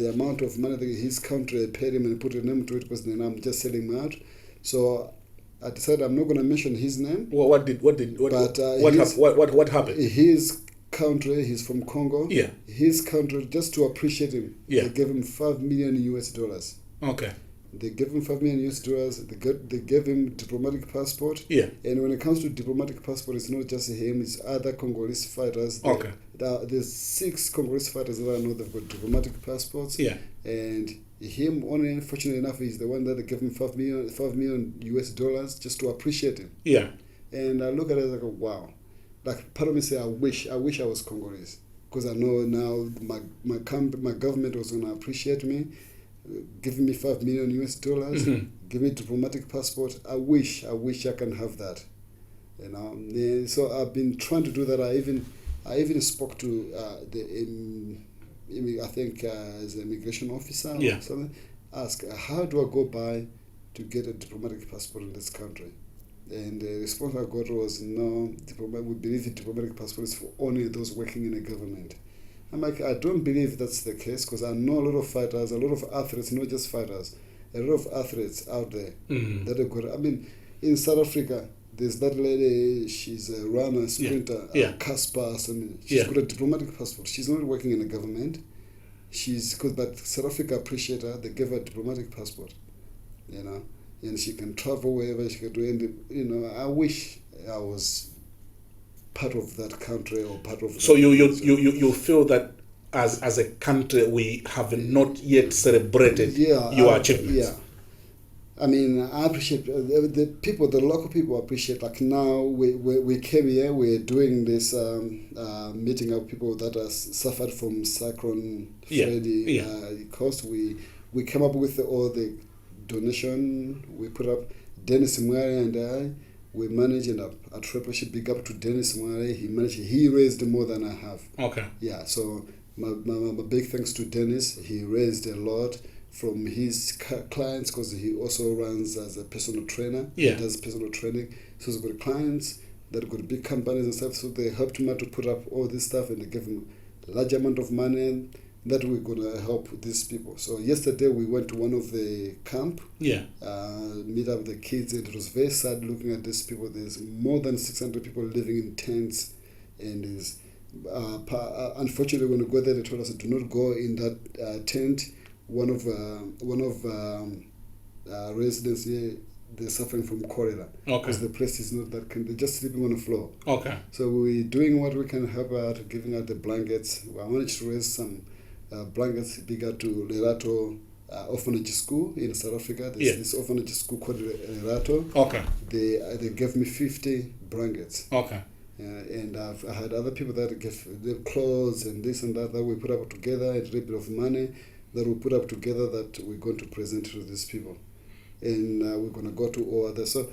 amount of money that his country paid him and put a name to it, because then I'm just selling him out. So I decided I'm not going to mention his name. What happened? His country, he's from Congo. Yeah. His country, just to appreciate him, they gave him $5 million. Okay. They gave him $5 million. They gave him diplomatic passport. Yeah. And when it comes to diplomatic passport, it's not just him; it's other Congolese fighters. There's 6 Congolese fighters that I know they've got diplomatic passports. Yeah. And him, only fortunately enough, is the one that they gave him $5 million just to appreciate him. Yeah. And I look at it like, wow. Like part of me say, I wish I was Congolese, because I know now my government was gonna appreciate me. Giving me $5 million, give me diplomatic passport. I wish I can have that, So I've been trying to do that. I even spoke to I think as an immigration officer or something. Ask how do I go by to get a diplomatic passport in this country, and the response I got was no. We believe the diplomatic passport is for only those working in the government. I'm like, I don't believe that's the case, because I know a lot of fighters, a lot of athletes, not just fighters, a lot of athletes out there that have got. I mean, in South Africa, there's that lady. She's a runner, sprinter, Casper. She's got a diplomatic passport. She's not working in the government. But South Africa appreciate her. They give her a diplomatic passport, and she can travel wherever she can do. And I wish I was part of that country or part of. So you feel that as a country we have not yet celebrated your achievements. Yeah, I mean, I appreciate the local people appreciate. Like now we came here, we're doing this meeting of people that have suffered from Cyclone Freddy. Cost we came up with all the donation. We put up Dennis Mwari and I. We managed, and a triple big up to Dennis Mwari. He raised more than I have. Okay. Yeah, so my big thanks to Dennis. He raised a lot from his clients, because he also runs as a personal trainer. Yeah. He does personal training. So he's got clients that got big companies and stuff. So they helped him out to put up all this stuff, and they gave him a large amount of money that we're going to help these people. So yesterday we went to one of the camp, meet up with the kids, and it was very sad looking at these people. There's more than 600 people living in tents, and is unfortunately when we go there, they told us do not go in that tent. One of residents here, they're suffering from cholera. Okay. Because the place is not that they're just sleeping on the floor. Okay. So we're doing what we can help out, giving out the blankets. I managed to raise some blankets bigger to Lerato orphanage school in South Africa. There's Yeah. this orphanage school called Rato. Okay. They gave me 50 blankets. Okay. And I had other people that gave the clothes and this and that we put up together, a little bit of money that we put up together that we're going to present to these people. And we're going to go to all others. So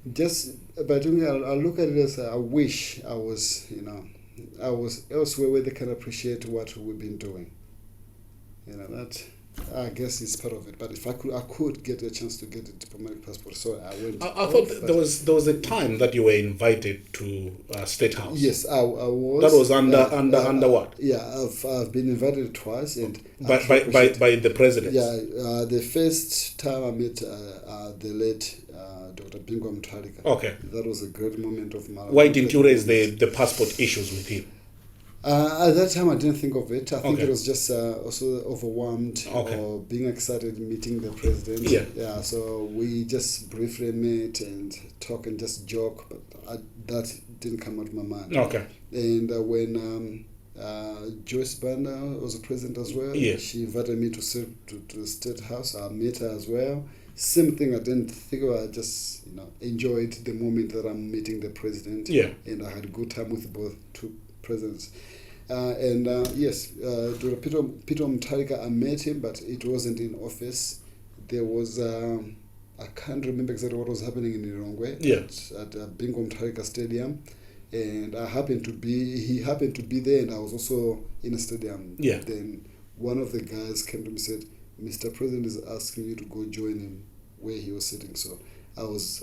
by doing it, I look at it as I wish I was elsewhere where they can appreciate what we've been doing. That I guess it's part of it. But if I could get a chance to get a diplomatic passport, so I went. I thought there was a time that you were invited to State House. Yes, I was. That was under what? Yeah, I've been invited twice, and By the president. Yeah, the first time I met the late Dr. Bingo Mutharika. Okay. That was a great moment of my life. Why didn't you raise the passport issues with him? At that time, I didn't think of it. I think Okay. it was just also overwhelmed or being excited meeting the president. Yeah. So we just briefly met and talk and just joke, but that didn't come out of my mind. Okay. And when Joyce Banda was a president as well, Yeah. she invited me to the State House. I met her as well. Same thing. I didn't think of it. I just enjoyed the moment that I'm meeting the president. Yeah. And I had a good time with both two presidents. Yes, Dr. Peter Mutharika, I met him, but it wasn't in office. There was, I can't remember exactly what was happening in Lilongwe at Bingo Mutharika Stadium. And he happened to be there, and I was also in the stadium. Yeah. Then one of the guys came to me and said, Mr. President is asking you to go join him where he was sitting. So I was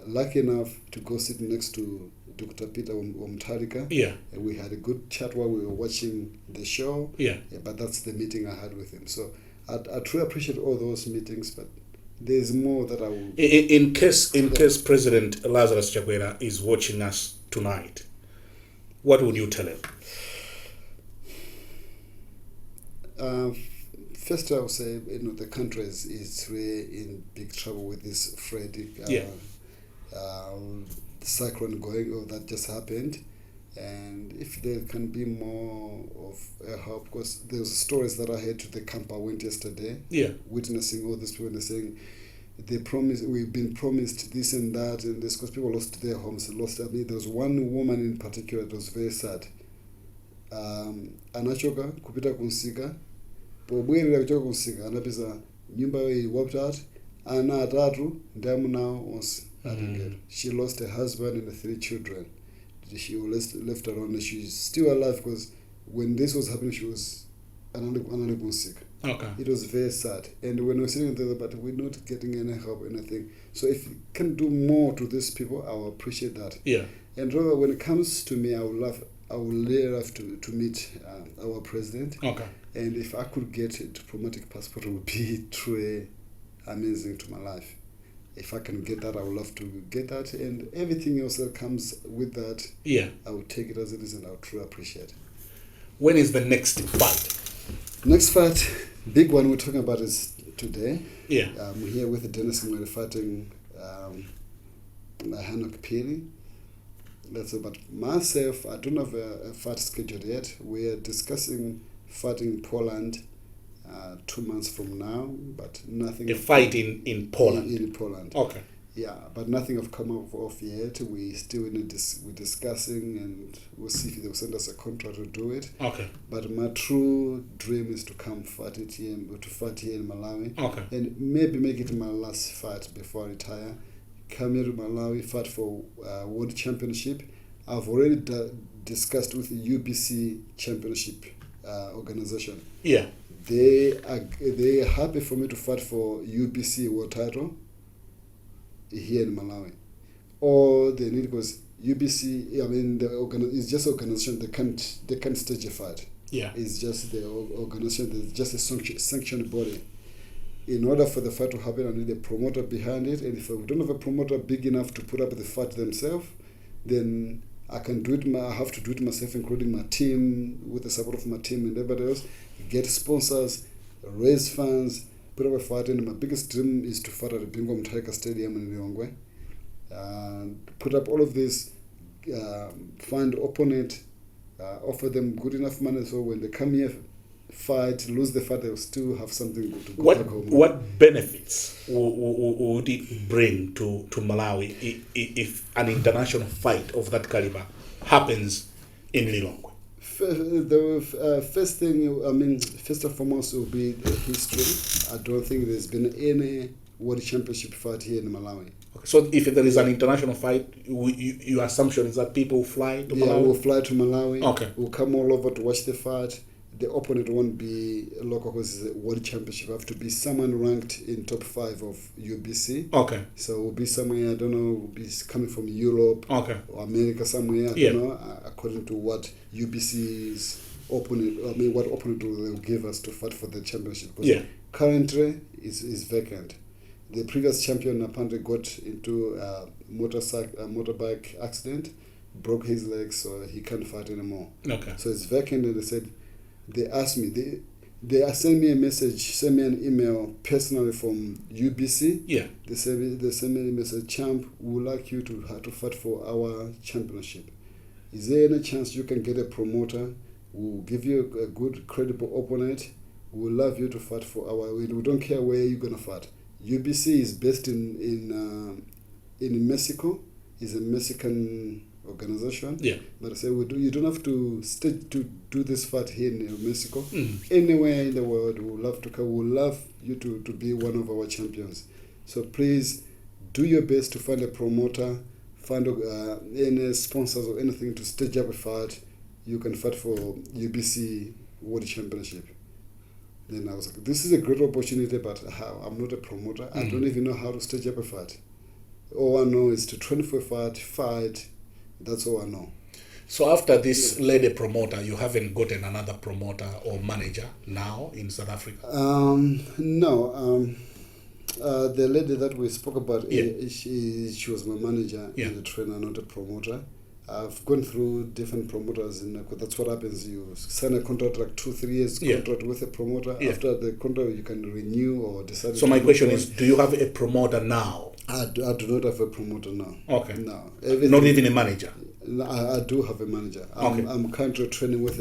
lucky enough to go sit next to Dr. Peter Mutharika. Yeah. And we had a good chat while we were watching the show. Yeah. But that's the meeting I had with him. So I truly appreciate all those meetings, but there's more that I will... In case President Lazarus Chakwera is watching us tonight, what would you tell him? First, I would say the country is really in big trouble with this Freddy cyclone that just happened, and if there can be more of a help, because there's stories that I heard to the camp I went yesterday, witnessing all these people and they're saying we've been promised this and that, and this because people lost their homes, there was one woman in particular that was very sad. Anachoka kupita kunsika pobwerera kuchoka kunsika anapeza nyumba wiped out ana atatu ndamuna onse. She lost her husband and the 3 children. She was left alone, and she's still alive because when this was happening, she was sick. Okay. It was very sad. And when we're sitting there, but we're not getting any help or anything. So if you can do more to these people, I will appreciate that. Yeah. And rather, when it comes to me, I would really love to meet our president. Okay. And if I could get a diplomatic passport, it would be truly amazing to my life. If I can get that, I would love to get that, and everything else that comes with that, I will take it as it is, and I would truly appreciate it. When is the next fight? Next fight, big one we're talking about is today. Yeah. I'm here with Dennis Mwere fighting Hanok Piri. That's about myself. I don't have a fight scheduled yet. We are discussing fighting Poland 2 months from now, but nothing. A fight in Poland. In Poland. Okay. Yeah, but nothing have come off yet. We still we're discussing, and we'll see if they'll send us a contract to do it. Okay. But my true dream is to come fight here in Malawi. Okay. And maybe make it my last fight before I retire. Come here to Malawi, fight for World Championship. I've already discussed with the UBC Championship organization. Yeah. They are happy for me to fight for UBC world title here in Malawi. All they need, because UBC, it's just organization. They can't stage a fight. Yeah. It's just the organization. There's just a sanctioned body. In order for the fight to happen, I need a promoter behind it. And if we don't have a promoter big enough to put up the fight themselves, then I can do it. I have to do it myself, including my team, with the support of my team and everybody else. Get sponsors, raise funds, put up a fight. And my biggest dream is to fight at the Bingo Mutharika Stadium in Lilongwe. Put up all of this, find opponent, offer them good enough money so when they come here, fight, lose the fight, they'll still have something to go What back home. what benefits would it bring to Malawi if an international fight of that caliber happens in Lilongwe? The first thing, first and foremost, will be the history. I don't think there's been any World Championship fight here in Malawi. Okay. So if there is an international fight, your assumption is that people fly to Malawi? Yeah, we'll fly to Malawi. Okay. We'll come all over to watch the fight. The opponent won't be local because it's a World Championship. Have to be someone ranked in top 5 of UBC. Okay. So we'll be somewhere, I don't know, we'll be coming from Europe Okay. or America somewhere, I don't know, according to what UBC's opponent, what opponent will give us to fight for the championship. Because currently is vacant. The previous champion apparently got into a motorbike accident, broke his leg, so he can't fight anymore. Okay. So it's vacant, and they asked me, they sent me a message, sent me an email personally from UBC. Yeah. They sent me a message, champ, we would like you to fight for our championship. Is there any chance you can get a promoter? We'll give you a good, credible opponent. We would love you to fight for our. We don't care where you're gonna fight. UBC is based in Mexico. It's a Mexican organization. Yeah. But I say you don't have to do this fight here in Mexico. Anywhere in the world, we would love to come. We would love you to be one of our champions. So please do your best to find a promoter, find any sponsors or anything to stage up a fight. You can fight for UBC World Championship. Then I was like, this is a great opportunity, but I'm not a promoter. I don't even know how to stage up a fight. All I know is to train for a fight. That's all I know. So after this lady promoter, you haven't gotten another promoter or manager now in South Africa? No. The lady that we spoke about, she was my manager and a trainer, not a promoter. I've gone through different promoters, that's what happens. You sign a contract, like 2-3 years contract with a promoter. After the contract, you can renew or decide. So my question is, do you have a promoter now? I do not have a promoter now. Okay. No. Not even a manager? I do have a manager. I'm currently training with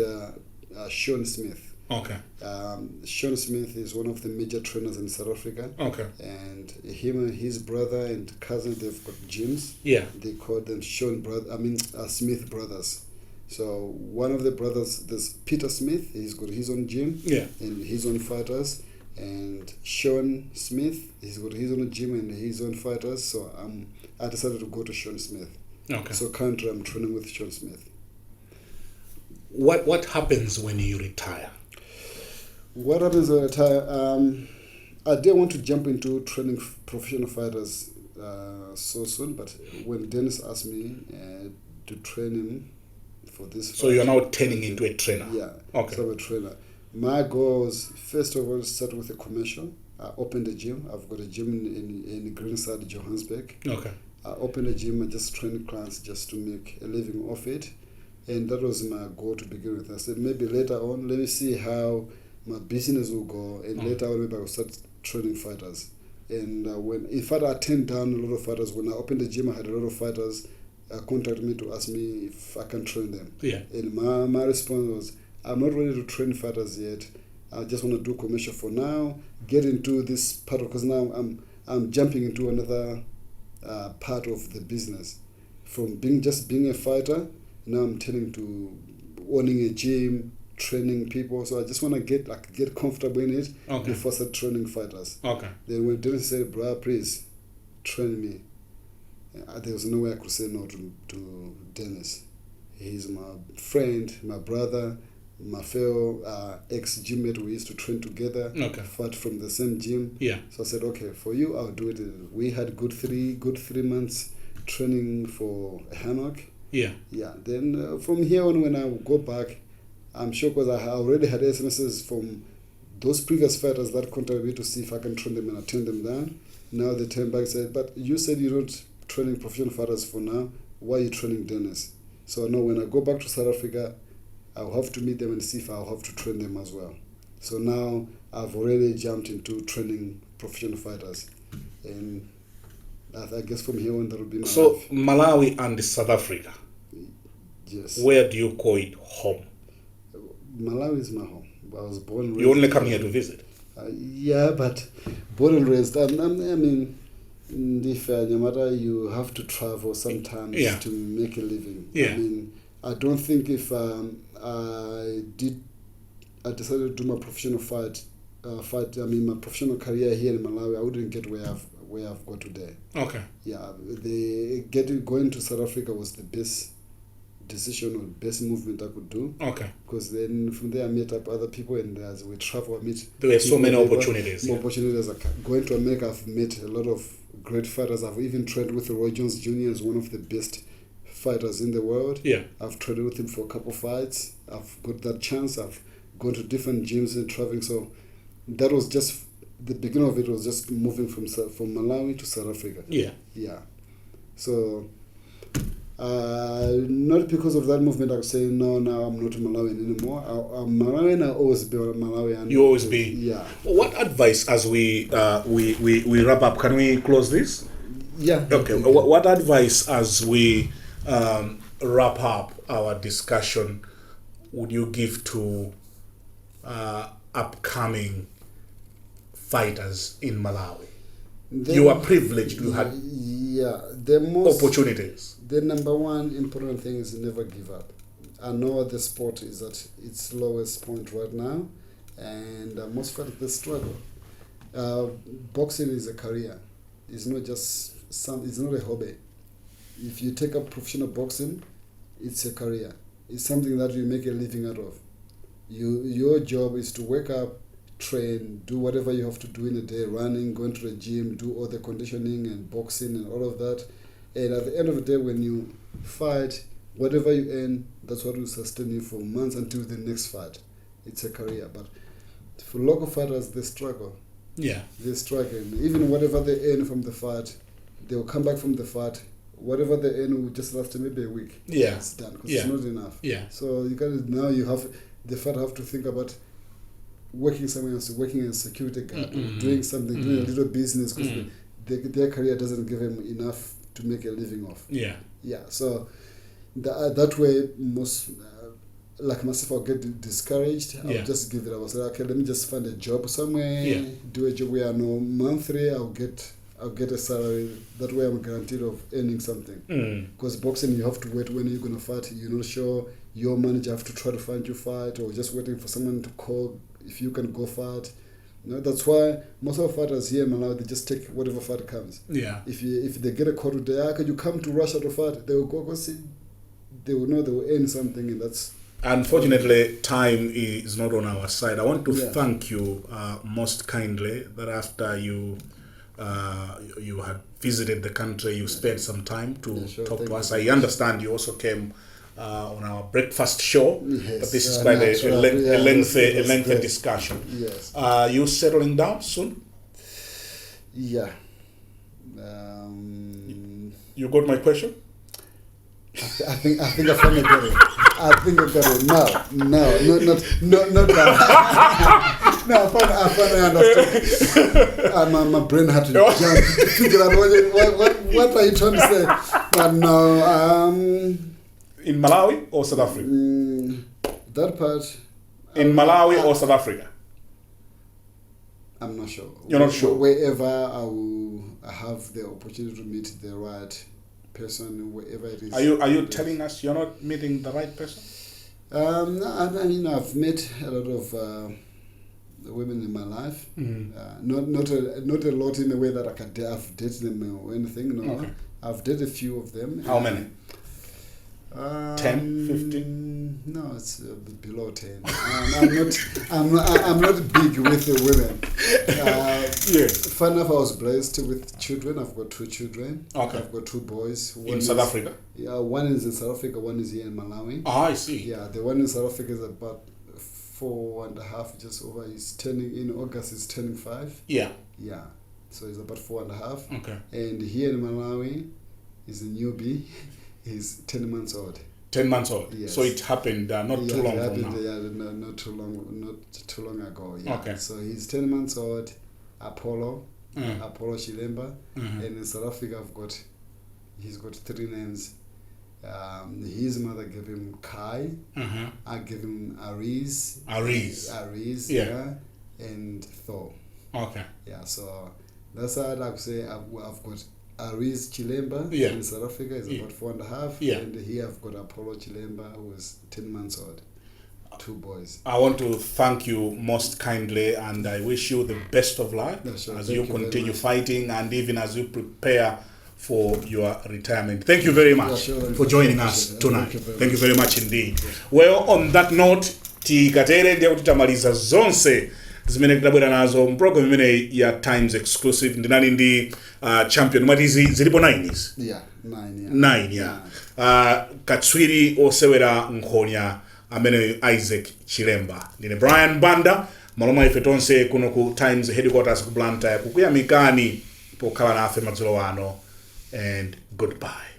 Sean Smith. Okay. Sean Smith is one of the major trainers in South Africa. Okay. And him and his brother and cousin, they've got gyms. Yeah. They call them Smith brothers. So one of the brothers, there's Peter Smith. He's got his own gym. Yeah. And his own fighters. And Sean Smith, he's got his own gym and his own fighters. So I decided to go to Sean Smith. Okay. So currently I'm training with Sean Smith. What happens when you retire? What happens when I retire? I didn't want to jump into training professional fighters so soon, but when Dennis asked me to train him for this fight, so you're now turning into a trainer? Yeah. Okay. So I'm a trainer. My goal was, first of all, start with a commercial. I opened a gym. I've got a gym in Greenside, Johannesburg. Okay. I opened a gym and just trained clients just to make a living off it. And that was my goal to begin with. I said, maybe later on, let me see how my business will go. And later on, maybe I will start training fighters. And in fact, I turned down a lot of fighters. When I opened the gym, I had a lot of fighters contact me to ask me if I can train them. Yeah. And my response was, I'm not ready to train fighters yet. I just want to do commercial for now. Get into this part because now I'm jumping into another part of the business. From being a fighter, now I'm turning to owning a gym, training people. So I just want to get comfortable in it before I start training fighters. Okay. Then when Dennis said, "Bro, please train me," there was no way I could say no to Dennis. He's my friend, my brother, my fellow ex-gymmate. We used to train together, fight from the same gym. Yeah. So I said, okay, for you, I'll do it. We had good 3 months training for Hanok. Yeah. Yeah. Then from here on, when I go back, I'm sure because I already had SMSs from those previous fighters that contacted me to see if I can train them, and I turned them down. Now they turn back and said, but you said you're not training professional fighters for now. Why are you training Dennis? So I know when I go back to South Africa, I'll have to meet them and see if I'll have to train them as well. So now I've already jumped into training professional fighters. And I guess from here on, that will be my life. Malawi and South Africa. Yes. Where do you call it home? Malawi is my home. I was born and raised. You only come here to visit. Yeah, but born and raised. I mean, if no matter, you have to travel sometimes to make a living. Yeah. I mean, I don't think if I decided to do my professional my professional career here in Malawi, I wouldn't get where I've got today. Okay. Yeah, going to South Africa was the best decision or best movement I could do. Okay. Because then from there I met up other people, and as we travel, I meet. There were so many opportunities. Opportunities. Going to America, I've met a lot of great fighters. I've even trained with Roy Jones Jr. as one of the best fighters in the world. Yeah. I've trained with him for a couple of fights. I've got that chance. I've gone to different gyms and traveling. So that was just the beginning of it. Was just moving from Malawi to South Africa. Yeah. Yeah. So not because of that movement I'm saying no, now I'm not Malawian anymore. I'm Malawian. I'll always be Malawian. You always be. Yeah. What advice, as we wrap up, can we close this? Yeah. Okay. What advice, as we wrap up our discussion, would you give to upcoming fighters in Malawi? You are privileged. You had the most opportunities. The number one important thing is never give up. I know the sport is at its lowest point right now, and most fighters they struggle. Boxing is a career. It's not just it's not a hobby. If you take up professional boxing, it's a career. It's something that you make a living out of. Your job is to wake up, train, do whatever you have to do in a day, running, going to the gym, do all the conditioning and boxing and all of that. And at the end of the day, when you fight, whatever you earn, that's what will sustain you for months until the next fight. It's a career. But for local fighters, they struggle. Yeah. They struggle. Even whatever they earn from the fight, they will come back from the fight. Whatever they earn will just last maybe a week. Yeah. It's done because it's not enough. Yeah. So the fighter have to think about working somewhere else, working as a security guard, doing something, doing a little business, because their career doesn't give them enough to make a living off. Yeah. Yeah. So that way, most like myself, I'll get discouraged. I'll just give it up. I'll say, okay, let me just find a job somewhere, do a job where I know monthly I'll get a salary. That way I'm guaranteed of earning something. Because boxing, you have to wait when you're going to fight. You're not sure. Your manager have to try to find you fight, or just waiting for someone to call if you can go fight. That's why most of the fighters here in Malawi, they just take whatever fight comes. Yeah. If they get a call today, can you come to Russia to fight? They will go see. They will know they will earn something, and that's. Unfortunately, time is not on our side. I want to thank you most kindly that after you had visited the country, you spent some time to talk to us. I understand you also came on our breakfast show, but this is quite a lengthy discussion. Yes. You settling down soon? Yeah. You got my question? I think I finally got it. I think I got it. Not that. No, I finally understood. My brain had to jump to figure out what are you trying to say. But no. In Malawi or South Africa? That part. In Malawi or South Africa? I'm not sure. You're not sure? Wherever I have the opportunity to meet the right person, wherever it is. Are you telling us you're not meeting the right person? I've met a lot of women in my life. Not a lot in the way that I've dated them or anything. No, okay. I've dated a few of them. How many? 10, 15? No, it's below 10. I'm not big with the women. Fun enough, I was blessed with children. I've got 2 children. Okay. I've got 2 boys. In South Africa? Yeah, one is in South Africa, one is here in Malawi. I see. Yeah, the one in South Africa is about 4.5, just over. He's turning, in August, he's turning 5. Yeah. Yeah. So he's about 4.5. Okay. And here in Malawi, he's a newbie. He's 10 months old. 10 months old. Yes. So it happened not too long ago. Not too long ago. Yeah. Okay. So he's 10 months old. Apollo Chilemba, and in South Africa he's got 3 names. His mother gave him Kai. I gave him Aries. Aries. Yeah. And Thor. Okay. Yeah, so that's how I'd like to say I've got Isaac Chilemba in South Africa. He's about 4.5. Yeah. And here I've got Apollo Chilemba, who is 10 months old. 2 boys. I want to thank you most kindly, and I wish you the best of luck as you continue fighting, and even as you prepare for your retirement. Thank you very much for joining us tonight. Thank you very much indeed. Well, on that note, tikatere ndiye kuti tamaliza zonse zimene tidabwera nazo mprogram imene ya Times Exclusive. Ndinali ndi champion matizi zilipo 9 izi. Yeah, 9. 9 katswiri osewera nkhonya amene Isaac Chilemba. Ndine Brian Banda, maloma ife tonse kuno ku Times headquarters ku Blantyre kukuyamikani pokhala nafe madzulo ano, and goodbye.